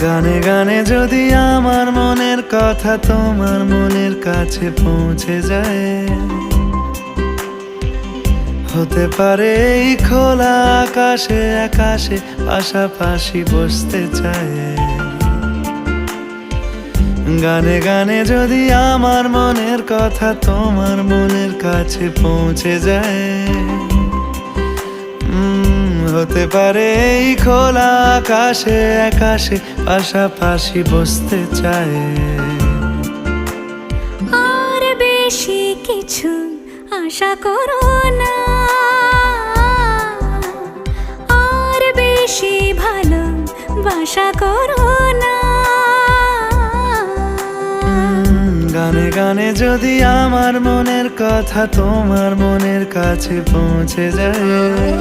গানে গানে যদি আমার মনের কথা তোমার মনের কাছে পৌঁছে যায়, হতে পারে এই খোলা আকাশে আকাশে পাশাপাশি বসতে চায়। গানে গানে যদি আমার মনের কথা তোমার মনের কাছে পৌঁছে যায়, হতে পারে এই খোলা আকাশে আকাশে পাশাপাশি বসতে চায়। আর বেশি কিছু আশা করো না, আর বেশি ভালোবাসা করো না। গানে গানে যদি আমার মনের কথা তোমার মনের কাছে পৌঁছে যায়,